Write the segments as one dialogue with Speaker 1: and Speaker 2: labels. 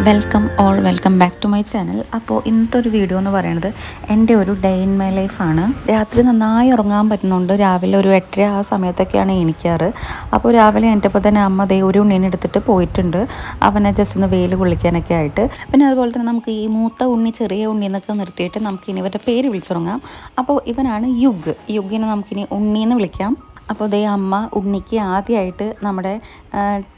Speaker 1: Welcome back to my channel. അപ്പോൾ ഇന്നത്തെ ഒരു വീഡിയോ എന്ന് പറയുന്നത് എൻ്റെ ഒരു ഡേ ഇൻ മൈ ലൈഫാണ്. രാത്രി നന്നായി ഉറങ്ങാൻ പറ്റുന്നുണ്ട്. രാവിലെ ഒരു 8:30 ആ സമയത്തൊക്കെയാണ് എണീക്കാറ്. അപ്പോൾ രാവിലെ എൻ്റെപ്പോൾ തന്നെ അമ്മ ദേ ഒരു ഉണ്ണീനെ എടുത്തിട്ട് പോയിട്ടുണ്ട്, അവനെ ജസ്റ്റ് ഒന്ന് വെയിൽ കൊള്ളിക്കാനൊക്കെ ആയിട്ട്. പിന്നെ അതുപോലെ തന്നെ നമുക്ക് ഈ മൂത്ത ഉണ്ണി ചെറിയ ഉണ്ണി എന്നൊക്കെ നിർത്തിയിട്ട് നമുക്കിനി ഇവരുടെ പേര് വിളിച്ചുറങ്ങാം. അപ്പോൾ ഇവനാണ് യുഗിനെ നമുക്കിനി ഉണ്ണീന്ന് വിളിക്കാം. അപ്പോൾ ദേ അമ്മ ഉണ്ണിക്ക് ആദ്യമായിട്ട് നമ്മുടെ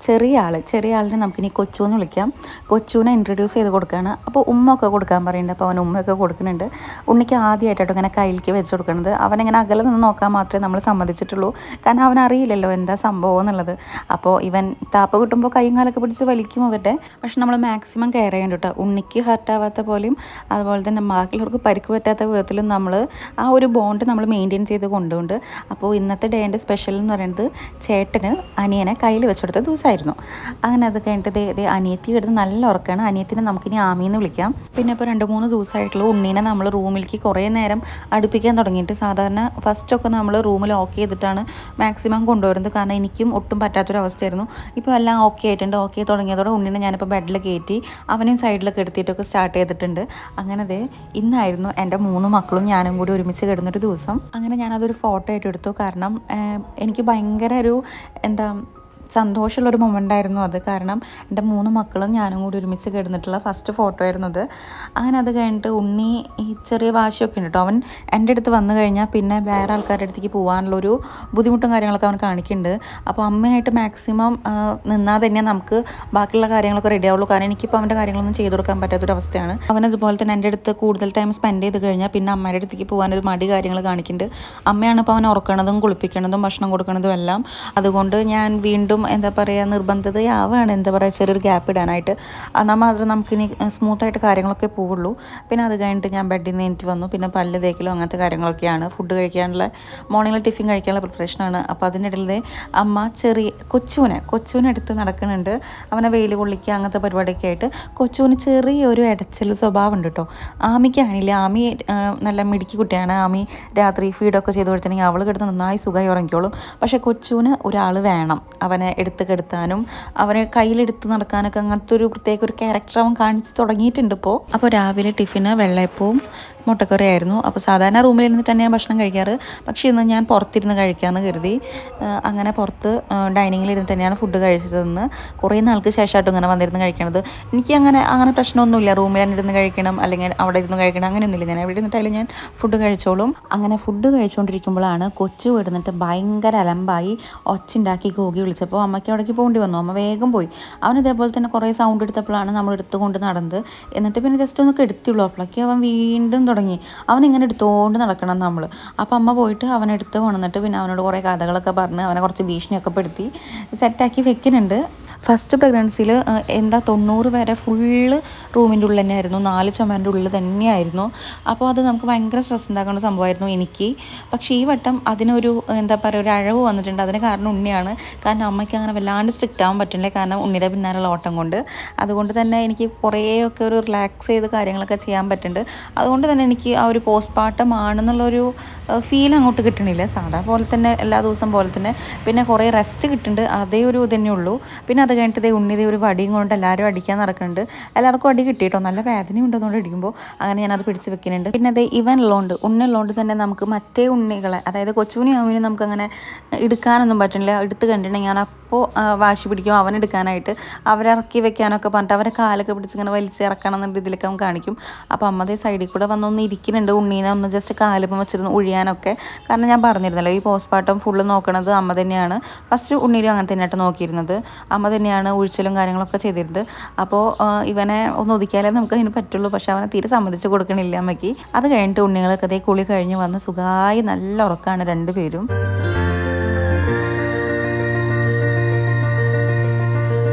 Speaker 1: ചെറിയ ആളിനെ നമുക്കിനി കൊച്ചു എന്ന് വിളിക്കാം. കൊച്ചുവിനെ ഇൻട്രൊഡ്യൂസ് ചെയ്ത് കൊടുക്കുകയാണ്. അപ്പോൾ ഉമ്മ ഒക്കെ കൊടുക്കാൻ പറയുന്നുണ്ട്. അപ്പോൾ അവൻ ഉമ്മയൊക്കെ കൊടുക്കുന്നുണ്ട്. ഉണ്ണിക്ക് ആദ്യമായിട്ടോ ഇങ്ങനെ കയ്യിലേക്ക് വെച്ച് കൊടുക്കുന്നത്. അവനിങ്ങനെ അകലെ നിന്ന് നോക്കാൻ മാത്രമേ നമ്മൾ സമ്മതിച്ചിട്ടുള്ളൂ, കാരണം അവനറിയില്ലല്ലോ എന്താ സംഭവം എന്നുള്ളത്. അപ്പോൾ ഇവൻ താപ്പ് കിട്ടുമ്പോൾ കൈയും കാലൊക്കെ പിടിച്ച് വലിക്കും അവരുടെ. പക്ഷെ നമ്മൾ മാക്സിമം കെയർ ചെയ്യേണ്ട കേട്ടോ, ഉണ്ണിക്ക് ഹർട്ടാവാത്ത പോലെയും അതുപോലെ തന്നെ ബാക്കിയുള്ളവർക്ക് പരിക്ക് പറ്റാത്ത വിധത്തിലും നമ്മൾ ആ ഒരു ബോണ്ട് നമ്മൾ മെയിൻറ്റെയിൻ ചെയ്ത് കൊണ്ടുകൊണ്ട്. അപ്പോൾ ഇന്നത്തെ ഡേൻ്റെ സ്പെഷ്യൽ എന്ന് പറയുന്നത് ചേട്ടന് അനിയനെ കയ്യിൽ വെച്ചെടുത്ത ദിവസമായിരുന്നു. അങ്ങനെ അത് കഴിഞ്ഞിട്ട് അനിയത്തി എടുത്ത് നല്ല ഉറക്കമാണ്. അനിയത്തിനെ നമുക്കിനി ആമിന്ന് വിളിക്കാം. പിന്നെ ഇപ്പോൾ 2-3 ദിവസമായിട്ടുള്ള ഉണ്ണീനെ നമ്മൾ റൂമിലേക്ക് കുറേ നേരം അടുപ്പിക്കാൻ തുടങ്ങിയിട്ട്. സാധാരണ ഫസ്റ്റൊക്കെ നമ്മൾ റൂം ലോക്ക് ചെയ്തിട്ടാണ് മാക്സിമം കൊണ്ടുവരുന്നത്, കാരണം എനിക്കും ഒട്ടും പറ്റാത്തൊരവസ്ഥയായിരുന്നു. ഇപ്പോൾ എല്ലാം ഓക്കെ ആയിട്ടുണ്ട്. ഓക്കെ തുടങ്ങിയതോടെ ഉണ്ണീനെ ഞാനിപ്പോൾ ബെഡിൽ കയറ്റി അവനെയും സൈഡിലൊക്കെ എടുത്തിട്ടൊക്കെ സ്റ്റാർട്ട് ചെയ്തിട്ടുണ്ട്. അങ്ങനെ ഇന്നായിരുന്നു എൻ്റെ 3 മക്കളും ഞാനും കൂടി ഒരുമിച്ച് കിടന്നൊരു ദിവസം. അങ്ങനെ ഞാനതൊരു ഫോട്ടോ ആയിട്ട് എടുത്തു, കാരണം എനിക്ക് ഭയങ്കര ഒരു സന്തോഷമുള്ളൊരു മൊമെൻ്റായിരുന്നു അത്. കാരണം എൻ്റെ 3 മക്കളും ഞാനും കൂടി ഒരുമിച്ച് കിടന്നിട്ടുള്ള ഫസ്റ്റ് ഫോട്ടോ ആയിരുന്നു അത്. അങ്ങനെ അത് കഴിഞ്ഞിട്ട് ഉണ്ണി ഈ ചെറിയ വാശിയൊക്കെ ഉണ്ട് കേട്ടോ. അവൻ എൻ്റെ അടുത്ത് വന്നു കഴിഞ്ഞാൽ പിന്നെ വേറെ ആൾക്കാരുടെ അടുത്തേക്ക് പോകാനുള്ളൊരു ബുദ്ധിമുട്ടും കാര്യങ്ങളൊക്കെ അവൻ കാണിക്കുന്നുണ്ട്. അപ്പോൾ അമ്മയായിട്ട് മാക്സിമം നിന്നാൽ തന്നെ നമുക്ക് ബാക്കിയുള്ള കാര്യങ്ങളൊക്കെ റെഡി ആവുള്ളൂ, കാരണം എനിക്കിപ്പോൾ അവൻ്റെ കാര്യങ്ങളൊന്നും ചെയ്തു കൊടുക്കാൻ പറ്റാത്തൊരവസ്ഥയാണ്. അവനതുപോലെ തന്നെ എൻ്റെ അടുത്ത് കൂടുതൽ ടൈം സ്പെൻഡ് ചെയ്ത് കഴിഞ്ഞാൽ പിന്നെ അമ്മയുടെ അടുത്തേക്ക് പോകാനൊരു മടി കാര്യങ്ങൾ കാണിക്കുന്നുണ്ട്. അമ്മയാണ് ഇപ്പോൾ അവൻ ഉറക്കണതും കുളിപ്പിക്കണതും ഭക്ഷണം കൊടുക്കണതും എല്ലാം. അതുകൊണ്ട് ഞാൻ വീണ്ടും നിർബന്ധിതയാവുകയാണ് ചെറിയൊരു ഗ്യാപ്പ് ഇടാനായിട്ട്. എന്നാൽ മാത്രമേ നമുക്കിനി സ്മൂത്തായിട്ട് കാര്യങ്ങളൊക്കെ പോവുള്ളൂ. പിന്നെ അത് കഴിഞ്ഞിട്ട് ഞാൻ ബെഡിൽ നിന്ന് എനിക്ക് വന്നു. പിന്നെ പല്ല് തേക്കലും അങ്ങനത്തെ കാര്യങ്ങളൊക്കെയാണ്. ഫുഡ് കഴിക്കാനുള്ള മോർണിംഗിൽ ടിഫിൻ കഴിക്കാനുള്ള പ്രിപ്പറേഷനാണ്. അപ്പോൾ അതിനിടയിൽ അമ്മ കൊച്ചുവിനെ എടുത്ത് നടക്കുന്നുണ്ട്. അവനെ വെയിൽ കൊള്ളിക്കുക അങ്ങനത്തെ പരിപാടിയൊക്കെ ആയിട്ട്. കൊച്ചുവിന് ചെറിയൊരു ഇടച്ചിൽ സ്വഭാവം ഉണ്ട് കേട്ടോ. ആമിക്ക് ആനില്ല, ആമി നല്ല മിടുക്കി കുട്ടിയാണ്. ആമി രാത്രി ഫീഡൊക്കെ ചെയ്ത് കൊടുത്തിട്ടുണ്ടെങ്കിൽ അവൾ കിടന്ന് നന്നായി സുഖമായി ഉറങ്ങിക്കോളും. പക്ഷേ കൊച്ചുവിന് ഒരാൾ വേണം അവനെ എടുത്ത് കെടുത്താനും അവനെ കയ്യിലെടുത്ത് നടക്കാനൊക്കെ. അങ്ങനത്തെ ഒരു പ്രത്യേക ഒരു ക്യാരക്ടർ അവൻ കാണിച്ച് തുടങ്ങിയിട്ടുണ്ട് ഇപ്പോൾ. അപ്പോൾ രാവിലെ ടിഫിന് വെള്ളയപ്പവും മുട്ടക്കറിയായിരുന്നു. അപ്പോൾ സാധാരണ റൂമിൽ ഇരുന്നിട്ട് തന്നെയാണ് ഭക്ഷണം കഴിക്കാറ്, പക്ഷേ ഇന്ന് ഞാൻ പുറത്തിരുന്ന് കഴിക്കാമെന്ന് കരുതി. അങ്ങനെ പുറത്ത് ഡൈനിങ്ങിൽ ഇരുന്ന് തന്നെയാണ് ഫുഡ് കഴിച്ചതെന്ന്. കുറേ നാൾക്ക് ശേഷമായിട്ടും ഇങ്ങനെ വന്നിരുന്ന് കഴിക്കണത്. എനിക്ക് അങ്ങനെ പ്രശ്നമൊന്നുമില്ല, റൂമിൽ തന്നെ ഇരുന്ന് കഴിക്കണം അല്ലെങ്കിൽ അവിടെ ഇരുന്ന് കഴിക്കണം അങ്ങനെയൊന്നുമില്ല. ഞാൻ എവിടെ ഇരുന്നിട്ടായാലും ഞാൻ ഫുഡ് കഴിച്ചോളും. അങ്ങനെ ഫുഡ് കഴിച്ചുകൊണ്ടിരിക്കുമ്പോഴാണ് കൊച്ചു വിടുന്നിട്ട് ഭയങ്കര അലമ്പായി ഒച്ചുണ്ടാക്കി കൂകി വിളിച്ചപ്പോൾ അമ്മയ്ക്ക് അവിടേക്ക് പോകേണ്ടി വന്നു. അമ്മ വേഗം പോയി. അവൻ ഇതേപോലെ തന്നെ കുറേ സൗണ്ട് എടുത്തപ്പോഴാണ് നമ്മൾ എടുത്തുകൊണ്ട് നടന്നത്. എന്നിട്ട് പിന്നെ ജസ്റ്റ് ഒന്ന് കെടുത്തിയുള്ളൂ. അപ്പോഴേക്കും അവൻ വീണ്ടും തുടങ്ങി. അവനിങ്ങനെ എടുത്തുകൊണ്ട് നടക്കണം നമ്മൾ. അപ്പോൾ അമ്മ പോയിട്ട് അവനെടുത്ത് കൊണ്ടുവന്നിട്ട് പിന്നെ അവനോട് കുറേ കഥകളൊക്കെ പറഞ്ഞ് അവനെ കുറച്ച് ഭീഷണിയൊക്കെ പെടുത്തി സെറ്റാക്കി വെക്കുന്നുണ്ട്. ഫസ്റ്റ് പ്രഗ്നൻസിയിൽ 90 വരെ ഫുള്ള് റൂമിൻ്റെ ഉള്ളിൽ തന്നെയായിരുന്നു, 4 ചുമരിൻ്റെ ഉള്ളിൽ തന്നെയായിരുന്നു. അപ്പോൾ അത് നമുക്ക് ഭയങ്കര സ്ട്രെസ് ഉണ്ടാക്കുന്ന സംഭവമായിരുന്നു എനിക്ക്. പക്ഷേ ഈ വട്ടം അതിനൊരു ഒരു അഴവ് വന്നിട്ടുണ്ട്. അതിന് കാരണം ഉണ്ണിയാണ്. കാരണം അമ്മയ്ക്ക് അങ്ങനെ വല്ലാണ്ട് സ്ട്രിക്റ്റ് ആവാൻ പറ്റില്ല, കാരണം ഉണ്ണിയുടെ പിന്നാലുള്ള ഓട്ടം കൊണ്ട്. അതുകൊണ്ട് തന്നെ എനിക്ക് കുറേയൊക്കെ ഒരു റിലാക്സ് ചെയ്ത് കാര്യങ്ങളൊക്കെ ചെയ്യാൻ പറ്റുന്നുണ്ട്. അതുകൊണ്ട് തന്നെ എനിക്ക് ആ ഒരു പോസ്റ്റ്മോർട്ടം ആണെന്നുള്ളൊരു ഫീൽ അങ്ങോട്ട് കിട്ടണില്ല. സാധാ പോലെ തന്നെ എല്ലാ ദിവസം പോലെ തന്നെ. പിന്നെ കുറേ റെസ്റ്റ് കിട്ടുന്നുണ്ട്, അതേ ഒരു ഇതന്നെ ഉള്ളൂ. പിന്നെ അത് കഴിഞ്ഞിട്ട് ഉണ്ണി ഒരു വടിയും കൊണ്ട് എല്ലാവരും അടിക്കാൻ നടക്കുന്നുണ്ട്. എല്ലാവർക്കും അടി കിട്ടിയിട്ടോ, നല്ല വേദനയും ഉണ്ടെന്നുകൊണ്ട് അടിക്കുമ്പോൾ. അങ്ങനെ ഞാനത് പിടിച്ച് വെക്കുന്നുണ്ട്. പിന്നെ ഉണ്ണുള്ളതുകൊണ്ട് തന്നെ നമുക്ക് മറ്റേ ഉണ്ണികളെ, അതായത് കൊച്ചുണ്ണി ആവുമ്പോൾ നമുക്കങ്ങനെ എടുക്കാനൊന്നും പറ്റുന്നില്ല. എടുത്ത് കണ്ടിട്ടുണ്ടെങ്കിൽ ഞാൻ അപ്പോൾ വാശി പിടിക്കും അവനെടുക്കാനായിട്ട്. അവരിറക്കി വെക്കാനൊക്കെ പറഞ്ഞിട്ട് അവരെ കാലൊക്കെ പിടിച്ച് ഇങ്ങനെ വലിച്ചിറക്കണം എന്നുള്ള രീതിയിലൊക്കെ അവൻ കാണിക്കും. അപ്പോൾ അമ്മതേ സൈഡിൽ കൂടെ വന്നൊന്ന് ഇരിക്കുന്നുണ്ട്, ഉണ്ണീനെ ഒന്ന് ജസ്റ്റ് കാലിപ്പം വെച്ചിരുന്ന് ഒഴിയാനൊക്കെ. കാരണം ഞാൻ പറഞ്ഞിരുന്നല്ലോ, ഈ പോസ്റ്റ്മോർട്ടം ഫുള്ള് നോക്കണത് അമ്മ തന്നെയാണ്. ഫസ്റ്റ് ഉണ്ണീരും അങ്ങനെ തന്നെയായിട്ട് നോക്കിയിരുന്നത്. അമ്മ തന്നെയാണ് ഒഴിച്ചലും കാര്യങ്ങളൊക്കെ ചെയ്തിരുന്നത്. അപ്പോൾ ഇവനെ ഒന്ന് ഒതുക്കിയാലേ നമുക്ക് അതിന് പറ്റുള്ളൂ. പക്ഷെ അവനെ തീരെ സമ്മതിച്ച് കൊടുക്കണില്ല അമ്മയ്ക്ക്. അത് കഴിഞ്ഞിട്ട് ഉണ്ണികളൊക്കെ കുളി കഴിഞ്ഞ് വന്ന് സുഖമായി നല്ല ഉറക്കമാണ് 2 പേരും.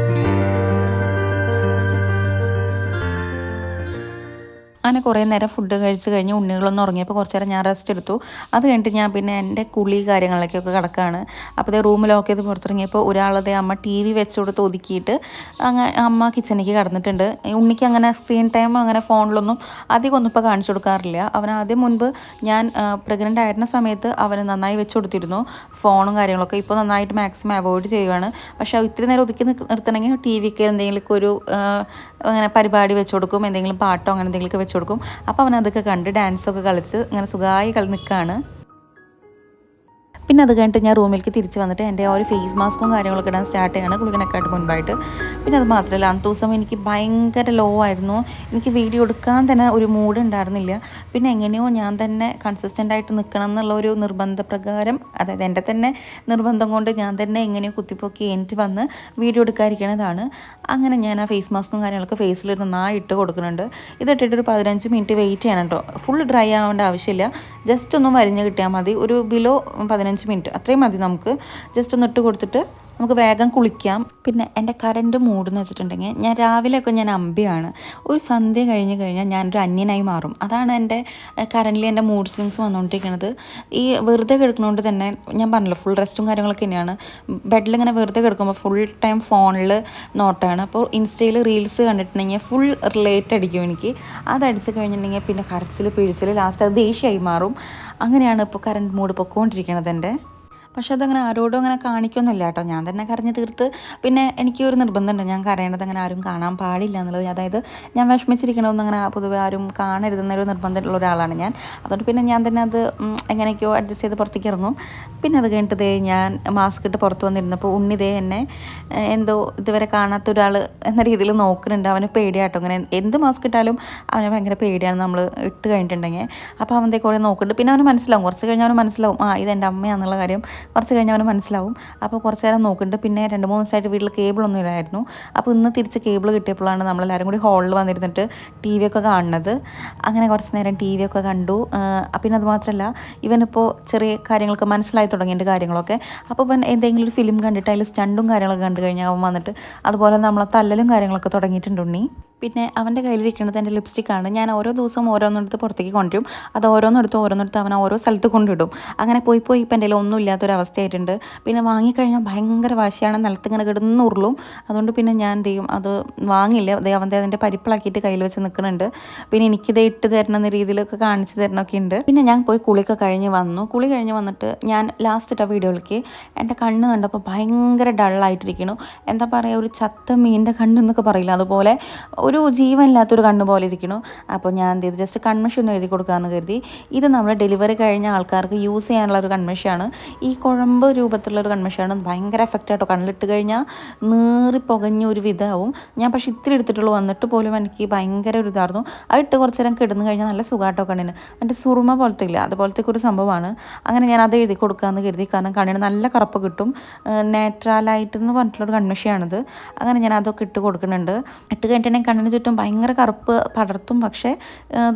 Speaker 1: അങ്ങനെ കുറേ നേരം ഫുഡ് കഴിച്ച് കഴിഞ്ഞ് ഉണ്ണികളൊന്നും ഉറങ്ങിയപ്പോൾ കുറച്ച് നേരം ഞാൻ റെസ്റ്റ് എടുത്തു. അത് കഴിഞ്ഞിട്ട് ഞാൻ പിന്നെ എൻ്റെ കുളി കാര്യങ്ങളിലേക്കൊക്കെ കിടക്കുകയാണ്. അപ്പോൾ അതേ റൂം ലോക്ക് ചെയ്ത് പുറത്തിറങ്ങിയപ്പോൾ ഒരാളതേ അമ്മ ടി വി വെച്ച് കൊടുത്ത് ഒതുക്കിയിട്ട് അമ്മ കിച്ചണിലേക്ക് കടന്നിട്ടുണ്ട്. ഉണ്ണിക്ക് അങ്ങനെ സ്ക്രീൻ ടൈം അങ്ങനെ ഫോണിലൊന്നും അധികം ഒന്നും ഇപ്പോൾ കാണിച്ചു കൊടുക്കാറില്ല. അവൻ ആദ്യം മുൻപ് ഞാൻ പ്രഗ്നൻ്റ് ആയിരുന്ന സമയത്ത് അവന് നന്നായി വെച്ച് കൊടുത്തിരുന്നു ഫോണും കാര്യങ്ങളൊക്കെ. ഇപ്പോൾ നന്നായിട്ട് മാക്സിമം അവോയ്ഡ് ചെയ്യുകയാണ്. പക്ഷേ ഇത്തിരി നേരം ഒതുക്കി നിർത്തണമെങ്കിൽ ടി വിക്ക് എന്തെങ്കിലുമൊക്കെ ഒരു അങ്ങനെ പരിപാടി വെച്ച് കൊടുക്കും, എന്തെങ്കിലും പാട്ടോ അങ്ങനെ എന്തെങ്കിലുമൊക്കെ വെച്ച് കൊടുക്കും. അപ്പോൾ അവൻ അതൊക്കെ കണ്ട് ഡാൻസൊക്കെ കളിച്ച് ഇങ്ങനെ സുഖമായി നിൽക്കുകയാണ്. പിന്നെ അത് കഴിഞ്ഞിട്ട് ഞാൻ റൂമിലേക്ക് തിരിച്ച് വന്നിട്ട് എൻ്റെ ആ ഒരു ഫേസ് മാസ്കും കാര്യങ്ങളൊക്കെ ഇടാൻ സ്റ്റാർട്ട് ചെയ്യാണ് കുളിക്കണക്കായിട്ട് മുൻപായിട്ട്. പിന്നെ അത് മാത്രമല്ല അന്നത്തെ ദിവസം എനിക്ക് ഭയങ്കര ലോ ആയിരുന്നു. എനിക്ക് വീഡിയോ എടുക്കാൻ തന്നെ ഒരു മൂഡ് ഉണ്ടായിരുന്നില്ല. പിന്നെ എങ്ങനെയോ ഞാൻ തന്നെ കൺസിസ്റ്റൻ്റായിട്ട് നിൽക്കണം എന്നുള്ള ഒരു നിർബന്ധപ്രകാരം, അതായത് എൻ്റെ തന്നെ നിർബന്ധം കൊണ്ട് ഞാൻ തന്നെ എങ്ങനെയോ കുത്തിപ്പൊക്കി എനിക്ക് വന്ന് വീഡിയോ എടുക്കാതിരിക്കണതാണ്. അങ്ങനെ ഞാൻ ആ ഫേസ് മാസ്കും കാര്യങ്ങളൊക്കെ ഫേസിൽ നന്നായി ഇട്ട് കൊടുക്കുന്നുണ്ട്. ഇതിട്ടിട്ട് ഒരു 15 മിനിറ്റ് വെയിറ്റ് ചെയ്യണം കേട്ടോ. ഫുൾ ഡ്രൈ ആവേണ്ട ആവശ്യമില്ല, ജസ്റ്റ് ഒന്ന് വരിഞ്ഞ് കിട്ടിയാൽ മതി. ഒരു ബിലോ 15 മിനിറ്റ് അത്രയും മതി. നമുക്ക് ജസ്റ്റ് ഒന്ന് ഇട്ട് കൊടുത്തിട്ട് നമുക്ക് വേഗം കുളിക്കാം. പിന്നെ എൻ്റെ കറണ്ട് മൂടെന്ന് വെച്ചിട്ടുണ്ടെങ്കിൽ ഞാൻ രാവിലെയൊക്കെ ഞാൻ അമ്പിയാണ്. ഒരു സന്ധ്യ കഴിഞ്ഞ് കഴിഞ്ഞാൽ ഞാനൊരു അന്യനായി മാറും. അതാണ് എൻ്റെ കറൻ്റിൽ എൻ്റെ മൂഡ് സ്വിങ്സ് വന്നുകൊണ്ടിരിക്കുന്നത്. ഈ വെറുതെ കിടക്കുന്നതുകൊണ്ട് തന്നെ ഞാൻ പറഞ്ഞല്ലോ ഫുൾ റെസ്റ്റും കാര്യങ്ങളൊക്കെ തന്നെയാണ്. ബെഡിലിങ്ങനെ വെറുതെ കിടക്കുമ്പോൾ ഫുൾ ടൈം ഫോണിൽ നോട്ടാണ്. അപ്പോൾ ഇൻസ്റ്റയിൽ റീൽസ് കണ്ടിട്ടുണ്ടെങ്കിൽ ഫുൾ റിലേറ്റ് അടിക്കും എനിക്ക്. അതടിച്ച് കഴിഞ്ഞിട്ടുണ്ടെങ്കിൽ പിന്നെ കരച്ചിൽ പിഴിച്ചിൽ ലാസ്റ്റ് അത് ദേഷ്യമായി മാറും. അങ്ങനെയാണ് ഇപ്പോൾ കറണ്ട് മൂഡ് പൊക്കോണ്ടിരിക്കുന്നത് എൻ്റെ. പക്ഷെ അതങ്ങനെ ആരോടും അങ്ങനെ കാണിക്കൊന്നുമില്ല കേട്ടോ. ഞാൻ തന്നെ കരഞ്ഞ് തീർത്ത്. പിന്നെ എനിക്ക് ഒരു നിർബന്ധമുണ്ട്, ഞാൻ കരയണത് അങ്ങനെ ആരും കാണാൻ പാടില്ല എന്നുള്ളത്. അതായത് ഞാൻ വിഷമിച്ചിരിക്കണമെന്ന് അങ്ങനെ പൊതുവെ ആരും കാണരുതെന്നൊരു നിർബന്ധമുള്ള ഒരാളാണ് ഞാൻ. അതുകൊണ്ട് പിന്നെ ഞാൻ തന്നെ അത് എങ്ങനെയൊക്കെയോ അഡ്ജസ്റ്റ് ചെയ്ത് പുറത്തേക്ക് ഇറങ്ങും. പിന്നെ അത് കഴിഞ്ഞിട്ട് ദേ ഞാൻ മാസ്ക് ഇട്ട് പുറത്ത് വന്നിരുന്നപ്പോൾ ഉണ്ണി ദേ എന്നെ എന്തോ ഇതുവരെ കാണാത്ത ഒരാൾ എന്ന രീതിയിൽ നോക്കുന്നുണ്ട്. അവന് പേടിയാട്ടോ. അങ്ങനെ എന്ത് മാസ്ക് ഇട്ടാലും അവന് ഭയങ്കര പേടിയാണ് നമ്മൾ ഇട്ട് കഴിഞ്ഞിട്ടുണ്ടെങ്കിൽ. അപ്പോൾ അവൻ്റെ കുറേ നോക്കുന്നുണ്ട്. പിന്നെ അവന് മനസ്സിലാവും, കുറച്ച് കഴിഞ്ഞാൽ അവന് മനസ്സിലാവും ഇതെൻ്റെ അമ്മയാണെന്നുള്ള കാര്യം കുറച്ച് കഴിഞ്ഞ് അവന് മനസ്സിലാവും. അപ്പോൾ കുറച്ച് നേരം നോക്കുന്നുണ്ട്. പിന്നെ 2-3 ദിവസമായിട്ട് വീട്ടിൽ കേബിളൊന്നും ഇല്ലായിരുന്നു. അപ്പോൾ ഇന്ന് തിരിച്ച് കേബിൾ കിട്ടിയപ്പോഴാണ് നമ്മളെല്ലാവരും കൂടി ഹാളിൽ വന്നിരുന്നിട്ട് ടി വി ഒക്കെ കാണുന്നത്. അങ്ങനെ കുറച്ച് നേരം ടി വി ഒക്കെ കണ്ടു. പിന്നെ അതുമാത്രമല്ല ഇവനിപ്പോൾ ചെറിയ കാര്യങ്ങളൊക്കെ മനസ്സിലായി തുടങ്ങിയിട്ട് കാര്യങ്ങളൊക്കെ. അപ്പോൾ ഇവൻ എന്തെങ്കിലും ഒരു ഫിലിം കണ്ടിട്ട് അതിൽ സ്റ്റണ്ടും കാര്യങ്ങളൊക്കെ കണ്ടു കഴിഞ്ഞാൽ അവൻ വന്നിട്ട് അതുപോലെ നമ്മളെ തല്ലലും കാര്യങ്ങളൊക്കെ തുടങ്ങിയിട്ടുണ്ട് ഉണ്ണി. പിന്നെ അവൻ്റെ കയ്യിലിരിക്കുന്നത് എൻ്റെ ലിപ്സ്റ്റിക്കാണ്. ഞാൻ ഓരോ ദിവസവും ഓരോന്നെടുത്ത് പുറത്തേക്ക് കൊണ്ടുവരും. അത് ഓരോന്നെടുത്ത് അവൻ ഓരോ സ്ഥലത്ത് കൊണ്ടിടും. അങ്ങനെ പോയി ഇപ്പം എൻ്റെ ഒന്നും ഇല്ലാത്തൊരവസ്ഥയായിട്ടുണ്ട്. പിന്നെ വാങ്ങിക്കഴിഞ്ഞാൽ ഭയങ്കര വാശിയാണ്, നിലത്തിങ്ങനെ കിടന്ന് ഉരുളും. അതുകൊണ്ട് പിന്നെ ഞാൻ എന്ത് ചെയ്യും, അത് വാങ്ങില്ല. അതിൻ്റെ പരിപ്പിളാക്കിയിട്ട് കയ്യിൽ വെച്ച് നിൽക്കുന്നുണ്ട്. പിന്നെ എനിക്കിത് ഇട്ട് തരണം എന്ന രീതിയിലൊക്കെ കാണിച്ച് തരണമൊക്കെ ഉണ്ട്. പിന്നെ ഞാൻ പോയി കുളിയൊക്കെ കഴിഞ്ഞ് വന്നു. കുളി കഴിഞ്ഞ് വന്നിട്ട് ഞാൻ ലാസ്റ്റ് ഇട്ട വീഡിയോയിലേക്ക് എൻ്റെ കണ്ണ് കണ്ടപ്പോൾ ഭയങ്കര ഡള്ളായിട്ടിരിക്കുന്നു. എന്താ പറയുക, ഒരു ചത്ത മീനിൻ്റെ കണ്ണെന്നൊക്കെ പറയില്ല, അതുപോലെ ഒരു ജീവനില്ലാത്തൊരു കണ്ണ് പോലെ ഇരിക്കുന്നു. അപ്പോൾ ഞാൻ എന്ത് ചെയ്തു, ജസ്റ്റ് കൺമഷി ഒന്ന് എഴുതി കൊടുക്കാമെന്ന് കരുതി. ഇത് നമ്മൾ ഡെലിവറി കഴിഞ്ഞ ആൾക്കാർക്ക് യൂസ് ചെയ്യാനുള്ള ഒരു കൺമഷിയാണ്. ഈ കുഴമ്പ് രൂപത്തിലുള്ള ഒരു കൺമഷിയാണ്. ഭയങ്കര എഫക്റ്റ് ആയിട്ടോ. കണ്ണിലിട്ട് കഴിഞ്ഞാൽ നീറി പുകഞ്ഞ ഒരു വിധമാവും. ഞാൻ പക്ഷേ ഇത്തിരി എടുത്തിട്ടുള്ളൂ, വന്നിട്ട് പോലും എനിക്ക് ഭയങ്കര ഒരു ഇതായിരുന്നു. അതിട്ട് കുറച്ച് നേരം കിടന്നു കഴിഞ്ഞാൽ നല്ല സുഖമായിട്ടോ കണ്ണിന്. എൻ്റെ സുറുമ പോലത്തെ ഇല്ല, അതുപോലത്തെ ഒരു സംഭവമാണ്. അങ്ങനെ ഞാൻ അത് എഴുതി കൊടുക്കാമെന്ന് കരുതി. കാരണം കണ്ണിന് നല്ല കറുപ്പ് കിട്ടും. നാച്ചുറലായിട്ട് എന്ന് പറഞ്ഞിട്ടുള്ളൊരു കൺമഷിയാണിത്. അങ്ങനെ ഞാൻ അതൊക്കെ ഇട്ട് കൊടുക്കുന്നുണ്ട്. ഇട്ട് കഴിഞ്ഞിട്ടുണ്ടെങ്കിൽ കണ്ണിന് ചുറ്റും ഭയങ്കര കറുപ്പ് പടർത്തും. പക്ഷേ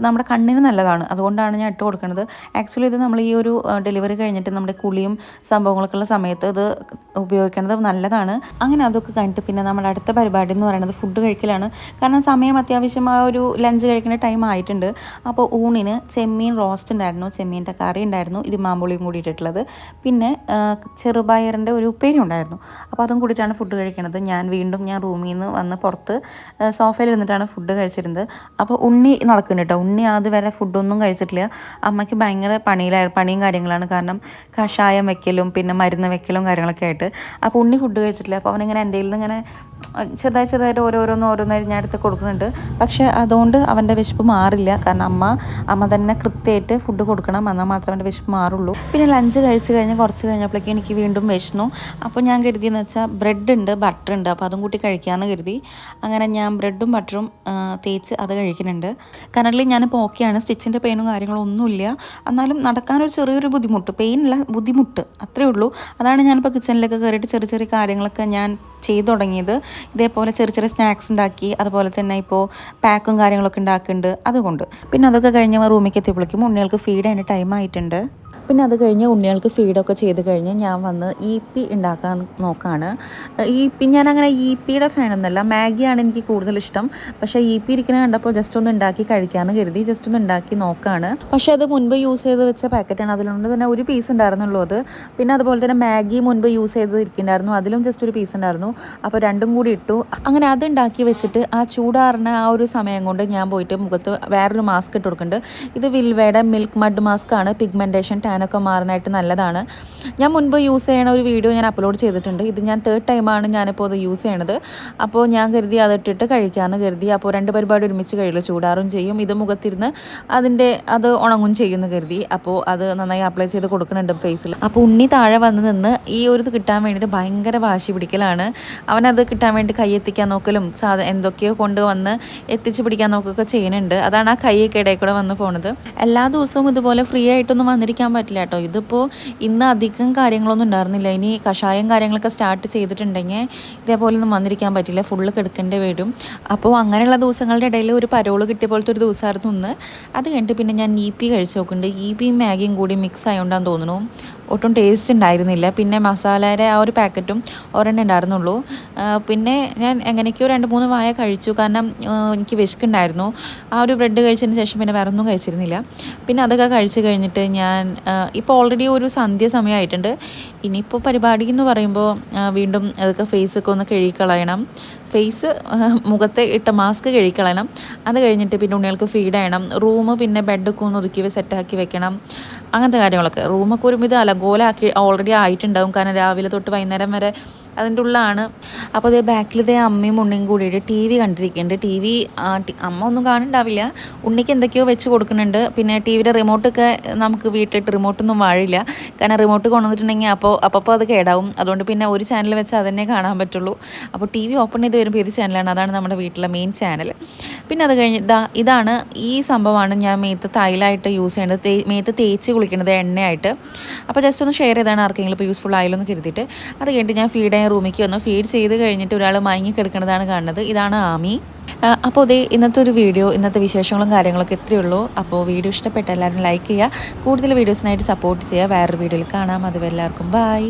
Speaker 1: നമ്മുടെ കണ്ണിന് നല്ലതാണ്, അതുകൊണ്ടാണ് ഞാൻ ഇട്ട് കൊടുക്കുന്നത്. ആക്ച്വലി ഇത് നമ്മൾ ഈ ഒരു ഡെലിവറി കഴിഞ്ഞിട്ട് നമ്മുടെ കുളിയും സംഭവങ്ങളൊക്കെ ഉള്ള സമയത്ത് ഇത് ഉപയോഗിക്കുന്നത് നല്ലതാണ്. അങ്ങനെ അതൊക്കെ കഴിഞ്ഞിട്ട് പിന്നെ നമ്മുടെ അടുത്ത പരിപാടി എന്ന് പറയുന്നത് ഫുഡ് കഴിക്കലാണ്. കാരണം സമയം അത്യാവശ്യം ആ ഒരു ലഞ്ച് കഴിക്കുന്ന ടൈം ആയിട്ടുണ്ട്. അപ്പോൾ ഊണിന് ചെമ്മീൻ റോസ്റ്റ് ഉണ്ടായിരുന്നു, ചെമ്മീൻ്റെ കറി ഉണ്ടായിരുന്നു, ഇരുമാമ്പുളിയും കൂടി ഇട്ടിട്ടുള്ളത്. പിന്നെ ചെറുപയറിൻ്റെ ഒരു ഉപ്പേരി ഉണ്ടായിരുന്നു. അപ്പോൾ അതും കൂടിയിട്ടാണ് ഫുഡ് കഴിക്കുന്നത്. ഞാൻ റൂമിൽ നിന്ന് വന്ന് പുറത്ത് സോഫയിൽ ഇരുന്നിട്ടാണ് ഫുഡ് കഴിച്ചിരുന്നത്. അപ്പോൾ ഉണ്ണി നടക്കുന്നുണ്ട് കേട്ടോ. ഉണ്ണി അതുവരെ ഫുഡൊന്നും കഴിച്ചിട്ടില്ല. അമ്മയ്ക്ക് ഭയങ്കര പണിയും കാര്യങ്ങളാണ്. കാരണം കഷായം വെക്കലും പിന്നെ മരുന്ന് വെക്കലും കാര്യങ്ങളൊക്കെ ആയിട്ട്. അപ്പോൾ ഉണ്ണി ഫുഡ് കഴിച്ചിട്ടില്ല. അപ്പോൾ അവനിങ്ങനെ എൻ്റെ നിന്ന് ഇങ്ങനെ ചെറുതായിട്ട് ഓരോന്നായി ഞാൻ എടുത്ത് കൊടുക്കുന്നുണ്ട്. പക്ഷേ അതുകൊണ്ട് അവൻ്റെ വിശപ്പ് മാറില്ല. കാരണം അമ്മ തന്നെ കൃത്യമായിട്ട് ഫുഡ് കൊടുക്കണം, എന്നാൽ മാത്രമേ അവൻ്റെ വിശപ്പ് മാറുള്ളൂ. പിന്നെ ലഞ്ച് കഴിച്ച് കഴിഞ്ഞ് കുറച്ച് കഴിഞ്ഞപ്പോഴേക്കും എനിക്ക് വീണ്ടും വിശന്നു. അപ്പോൾ ഞാൻ കരുതിയെന്ന് വെച്ചാൽ ബ്രെഡ് ഉണ്ട്, ബട്ടർ ഉണ്ട്, അപ്പോൾ അതും കൂട്ടി കഴിക്കാമെന്ന് കരുതി. അങ്ങനെ ഞാൻ ബ്രെഡും ബട്ടറും തേച്ച് അത് കഴിക്കുന്നുണ്ട്. കറൻറ്റ്ലി ഞാനിപ്പോൾ ഓക്കെയാണ്. സ്റ്റിച്ചിൻ്റെ പെയിനും കാര്യങ്ങളും ഒന്നുമില്ല. എന്നാലും നടക്കാനൊരു ചെറിയൊരു ബുദ്ധിമുട്ട് അത്രയേ ഉള്ളൂ. അതാണ് ഞാനിപ്പോൾ കിച്ചണിലേക്ക് കയറിയിട്ട് ചെറിയ കാര്യങ്ങളൊക്കെ ഞാൻ ചെയ്തു തുടങ്ങിയത്. ഇതേപോലെ ചെറിയ സ്നാക്സ് ഉണ്ടാക്കി, അതുപോലെ തന്നെ ഇപ്പോൾ പാക്കും കാര്യങ്ങളൊക്കെ ഉണ്ടാക്കുന്നുണ്ട് അതുകൊണ്ട്. പിന്നെ അതൊക്കെ കഴിഞ്ഞ് റൂമിലേക്ക് എത്തിയപ്പോഴേക്കും ഉണ്ണികൾക്ക് ഫീഡ് അതിന് ടൈം ആയിട്ടുണ്ട്. പിന്നെ അത് കഴിഞ്ഞ് ഉണ്ണികൾക്ക് ഫീഡൊക്കെ ചെയ്ത് കഴിഞ്ഞ് ഞാൻ വന്ന് ഉണ്ടാക്കാൻ നോക്കുകയാണ്. ഞാൻ അങ്ങനെ പിയുടെ ഫാനൊന്നുമല്ല, മാഗിയാണ് എനിക്ക് കൂടുതൽ ഇഷ്ടം. പക്ഷേ ഇരിക്കുന്നത് കണ്ടപ്പോൾ ജസ്റ്റ് ഒന്ന് ഉണ്ടാക്കി കഴിക്കാമെന്ന് കരുതി ജസ്റ്റ് ഒന്ന് ഉണ്ടാക്കി നോക്കുകയാണ്. പക്ഷേ അത് മുൻപ് യൂസ് ചെയ്ത് വെച്ച പാക്കറ്റാണ്, അതിലുണ്ട് തന്നെ ഒരു പീസ് ഉണ്ടായിരുന്നുള്ളൂ അത്. പിന്നെ അതുപോലെ തന്നെ മാഗി മുൻപ് യൂസ് ചെയ്ത് ഇരിക്കുന്നുണ്ടായിരുന്നു, അതിലും ജസ്റ്റ് ഒരു പീസ് ഉണ്ടായിരുന്നു. അപ്പോൾ രണ്ടും കൂടി ഇട്ടു. അങ്ങനെ അത് ഉണ്ടാക്കി വെച്ചിട്ട് ആ ചൂടാറിന ആ ഒരു സമയം കൊണ്ട് ഞാൻ പോയിട്ട് മുഖത്ത് വേറൊരു മാസ്ക് ഇട്ട് കൊടുക്കുന്നുണ്ട്. ഇത് വിൽവയുടെ മിൽക്ക് മഡ് മാസ്ക് ആണ്. പിഗ്മെൻറ്റേഷൻ ടാനൊക്കെ മാറാനായിട്ട് നല്ലതാണ്. ഞാൻ മുൻപ് യൂസ് ചെയ്യണ ഒരു വീഡിയോ ഞാൻ അപ്ലോഡ് ചെയ്തിട്ടുണ്ട്. ഇത് ഞാൻ 3rd ടൈമാണ് ഞാനിപ്പോൾ അത് യൂസ് ചെയ്യണത്. അപ്പോൾ ഞാൻ കരുതി അതിട്ടിട്ട് കഴിക്കാമെന്ന് കരുതി. അപ്പോൾ 2 പരിപാടി ഒരുമിച്ച് കഴിയില്ല, ചൂടാറും ചെയ്യും, ഇത് മുഖത്തിരുന്ന് അത് ഉണങ്ങും ചെയ്യുമെന്ന് കരുതി. അപ്പോൾ അത് നന്നായി അപ്ലൈ ചെയ്ത് കൊടുക്കുന്നുണ്ട് ഫേസിൽ. അപ്പോൾ ഉണ്ണി താഴെ വന്ന് നിന്ന് ഈ ഒരു ഇത് കിട്ടാൻ വേണ്ടിയിട്ട് ഭയങ്കര വാശി പിടിക്കലാണ്. അവനത് കിട്ടാൻ വേണ്ടി കൈ എത്തിക്കാൻ നോക്കലും എന്തൊക്കെയോ കൊണ്ടുവന്ന് എത്തിച്ച് പിടിക്കാൻ നോക്കുകയൊക്കെ ചെയ്യുന്നുണ്ട്. അതാണ് ആ കൈയൊക്കെ ഇടയിൽ കൂടെ വന്ന് പോണത്. എല്ലാ ദിവസവും ഇതുപോലെ ഫ്രീ ആയിട്ടൊന്നും വന്നിരിക്കാൻ പറ്റില്ല കേട്ടോ. ഇതിപ്പോൾ ഇന്ന് അധികം കാര്യങ്ങളൊന്നും ഉണ്ടായിരുന്നില്ല. ഇനി കഷായം കാര്യങ്ങളൊക്കെ സ്റ്റാർട്ട് ചെയ്തിട്ടുണ്ടെങ്കിൽ ഇതേപോലെ ഒന്നും വന്നിരിക്കാൻ പറ്റില്ല, ഫുള്ള് കിടക്കേണ്ടി വരും. അപ്പോൾ അങ്ങനെയുള്ള ദിവസങ്ങളുടെ ഇടയിൽ ഒരു പരോള് കിട്ടിയ പോലത്തെ ഒരു ദിവസമായിരുന്നു ഇന്ന്. അത് കഴിഞ്ഞിട്ട് പിന്നെ ഞാൻ കഴിച്ച് നോക്കുന്നുണ്ട്. മാഗിയും കൂടി മിക്സ് ആയതുകൊണ്ടാന്ന് തോന്നുന്നു, ഒട്ടും ടേസ്റ്റ് ഉണ്ടായിരുന്നില്ല. പിന്നെ മസാലയുടെ ആ ഒരു പാക്കറ്റും ഒരെണ്ണം ഉണ്ടായിരുന്നുള്ളൂ. പിന്നെ ഞാൻ എങ്ങനെയൊക്കെയോ 2-3 വായ കഴിച്ചു, കാരണം എനിക്ക് വിശക്കുണ്ടായിരുന്നു. ആ ഒരു ബ്രെഡ് കഴിച്ചതിന് ശേഷം പിന്നെ വേറെ ഒന്നും കഴിച്ചിരുന്നില്ല. പിന്നെ അതൊക്കെ കഴിച്ച് കഴിഞ്ഞിട്ട് ഞാൻ ഇപ്പോൾ ഓൾറെഡി ഒരു സന്ധ്യ സമയമായിട്ടുണ്ട്. ഇനിയിപ്പോൾ പരിപാടി എന്ന് പറയുമ്പോൾ വീണ്ടും അതൊക്കെ ഫേസൊക്കെ ഒന്ന് കഴുകിക്കളയണം. ഫേസ് മുഖത്തെ ഇട്ട മാസ്ക് കഴുകിക്കളയണം. അത് കഴിഞ്ഞിട്ട് പിന്നെ ഉണ്ണികൾക്ക് ഫീഡ് ചെയ്യണം. പിന്നെ ബെഡൊക്കെ ഒന്ന് ഒതുക്കി സെറ്റാക്കി വെക്കണം. അങ്ങനത്തെ കാര്യങ്ങളൊക്കെ. റൂമൊക്കെ ഒരുമിത് അലങ്കോലാക്കി ഓൾറെഡി ആയിട്ടുണ്ടാവും, കാരണം രാവിലെ തൊട്ട് വൈകുന്നേരം വരെ അതിൻ്റെ ഉള്ളിലാണ്. അപ്പോൾ അതേ ബാക്കിൽ അമ്മയും ഉണ്ണിയും കൂടിയിട്ട് TV കണ്ടിരിക്കുന്നുണ്ട്. അമ്മ ഒന്നും കാണുന്നുണ്ടാവില്ല, ഉണ്ണിക്ക് എന്തൊക്കെയോ വെച്ച് കൊടുക്കുന്നുണ്ട്. പിന്നെ TVയുടെ റിമോട്ടൊക്കെ നമുക്ക് വീട്ടിലിട്ട് റിമോട്ടൊന്നും വാഴില്ല, കാരണം റിമോട്ട് കൊണ്ടുവന്നിട്ടുണ്ടെങ്കിൽ അപ്പോൾ അത് കേടാവും. അതുകൊണ്ട് പിന്നെ ഒരു ചാനൽ വെച്ച് അതന്നെ കാണാൻ പറ്റുള്ളൂ. അപ്പോൾ TV ഓപ്പൺ ചെയ്ത് വരുമ്പോൾ ഏത് ചാനലാണ്, അതാണ് നമ്മുടെ വീട്ടിലെ മെയിൻ ചാനൽ. പിന്നെ അത് കഴിഞ്ഞ് ഇതാണ് ഈ സംഭവമാണ് ഞാൻ മേത്ത് തൈലായിട്ട് യൂസ് ചെയ്യുന്നത്, മേത്ത് തേച്ച് കുളിക്കുന്നത് എണ്ണയായിട്ട്. അപ്പോൾ ജസ്റ്റ് ഒന്ന് ഷെയർ ചെയ്താണ് ആർക്കെങ്കിലും ഇപ്പോൾ യൂസ്ഫുൾ ആയാലോ എന്ന് കരുതിയിട്ട്. അത് കഴിഞ്ഞിട്ട് ഞാൻ റൂമിലേക്ക് വന്നു. ഫീഡ് ചെയ്ത് കഴിഞ്ഞിട്ട് ഒരാൾ മയങ്ങി കിടക്കുന്നതാണ് കാണുന്നത്. ഇതാണ് ആമി. അപ്പോൾ ഇന്നത്തെ വിശേഷങ്ങളും കാര്യങ്ങളൊക്കെ ഇത്രയേ ഉള്ളൂ. അപ്പോൾ വീഡിയോ ഇഷ്ടപ്പെട്ട എല്ലാവരും ലൈക്ക് ചെയ്യുക, കൂടുതൽ വീഡിയോസിനായിട്ട് സപ്പോർട്ട് ചെയ്യുക. വേറൊരു വീഡിയോയിൽ കാണാം. അതുവരെ എല്ലാവർക്കും ബൈ.